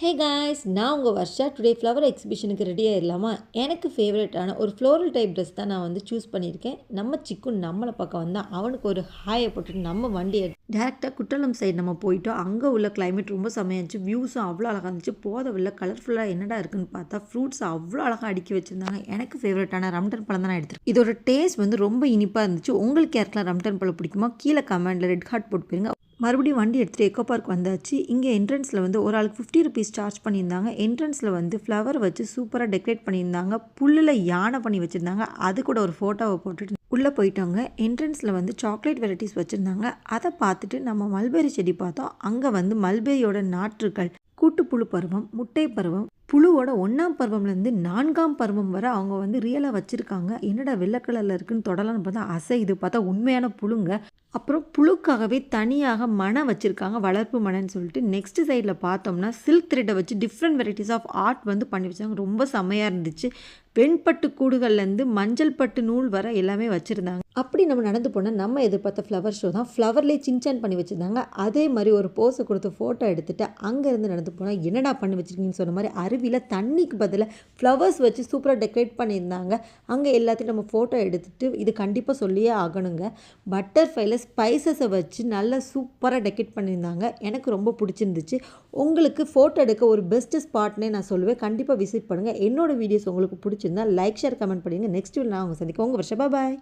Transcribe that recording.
ஹே guys, நான் உங்கள் Varsha. Today flower எக்ஸிபிஷனுக்கு ரெடி ஆகிடலாமா? எனக்கு ஃபேவரட்டான ஒரு ஃப்ளோரல் டைப் ட்ரெஸ் தான் நான் வந்து சூஸ் பண்ணியிருக்கேன். நம்ம சிக்கு நம்மளை பக்கம் வந்தால் அவனுக்கு ஒரு ஹாயை போட்டுட்டு நம்ம வண்டியை டேரெக்டாக குற்றாலம் சைடு நம்ம போயிட்டோம். அங்கே உள்ள கிளைமேட் ரொம்ப செம்மையாக இருந்துச்சு. வியூஸும் அவ்வளோ அழகாக இருந்துச்சு. போதவில்லை கலர்ஃபுல்லாக என்னடா இருக்குன்னு பார்த்தா ஃப்ரூட்ஸ் அவ்வளோ அழகாக அடுக்கி வச்சுருந்தாங்க. எனக்கு ஃபேவரட்டான ரம்டன் பழம் தான் நான் எடுத்துருக்கேன். இதோட டேஸ்ட் வந்து ரொம்ப இனிப்பாக இருந்துச்சு. உங்களுக்கு யாருக்கெல்லாம் ரம்டன் பழம் பிடிக்குமா? கீழே கமெண்டில் ரெட் ஹார்ட் போட்டு போயிருங்க. மறுபடியும் வண்டி எடுத்துகிட்டு எக்கோ பார்க் வந்தாச்சு. இங்கே என்ட்ரன்ஸில் வந்து ஒரு ஆளுக்கு 50 ருபீஸ் சார்ஜ் பண்ணியிருந்தாங்க. என்ட்ரன்ஸில் வந்து ஃப்ளவர் வச்சு சூப்பராக டெக்கரேட் பண்ணியிருந்தாங்க. புல்லில் யானை பண்ணி வச்சுருந்தாங்க. அது கூட ஒரு ஃபோட்டோவை போட்டுட்டு உள்ளே போயிட்டோங்க. என்ட்ரன்ஸில் வந்து சாக்லேட் வெரைட்டிஸ் வச்சுருந்தாங்க. அதை பார்த்துட்டு நம்ம மல்பெரி செடி பார்த்தோம். அங்கே வந்து மல்பெரியோட நாற்றுகள், கூட்டுப்புழு பருவம், முட்டை பருவம், புழுவோட 1ஆம் பருவம்லேருந்து 4ஆம் பருவம் வரை அவங்க வந்து ரியலாக வச்சுருக்காங்க. என்னடா வெள்ளை கலரில் இருக்குன்னு தொடலான்னு பார்த்தா இது பார்த்தா உண்மையான புழுங்க. அப்புறம் புழுக்காகவே தனியாக மனை வச்சுருக்காங்க, வளர்ப்பு மனைன்னு சொல்லிட்டு. நெக்ஸ்ட் சைடில் பார்த்தோம்னா சில்க் த்ரெட்டை வச்சு டிஃப்ரெண்ட் வெரைட்டிஸ் ஆஃப் ஆர்ட் வந்து பண்ணி வச்சாங்க. ரொம்ப செம்மையாக இருந்துச்சு. வெண்பட்டு கூடுகள்லேருந்து மஞ்சள் பட்டு நூல் வர எல்லாமே வச்சுருந்தாங்க. அப்படி நம்ம நடந்து போனால் நம்ம எதிர்பார்த்த ஃப்ளவர் ஷோ தான். ஃப்ளவர்லேயே சின்சான் பண்ணி வச்சுருந்தாங்க. அதே மாதிரி ஒரு போஸை கொடுத்து ஃபோட்டோ எடுத்துகிட்டு அங்கேருந்து நடந்து போனால் என்னடா பண்ணி வச்சுருக்கீங்கன்னு சொன்ன மாதிரி அருவியில் தண்ணிக்கு பதிலாக ஃப்ளவர்ஸ் வச்சு சூப்பராக டெக்கரேட் பண்ணியிருந்தாங்க. அங்கே எல்லாத்தையும் நம்ம ஃபோட்டோ எடுத்துகிட்டு இது கண்டிப்பாக சொல்லியே ஆகணுங்க. பட்டர்ஃப்ளைல ஸ்பைசஸை வச்சு நல்லா சூப்பராக டெக்கரேட் பண்ணியிருந்தாங்க. எனக்கு ரொம்ப பிடிச்சிருந்துச்சு. உங்களுக்கு ஃபோட்டோ எடுக்க ஒரு பெஸ்ட்டு ஸ்பாட்னே நான் சொல்லுவேன். கண்டிப்பாக விசிட் பண்ணுங்கள். என்னோடய வீடியோஸ் உங்களுக்கு பிடிச்சிருந்தா லைக், ஷேர், கமெண்ட் பண்ணுங்கள். நெக்ஸ்ட் வீடியோ நான் உங்கள் சந்திக்க உங்கள் வருஷம். பாய்.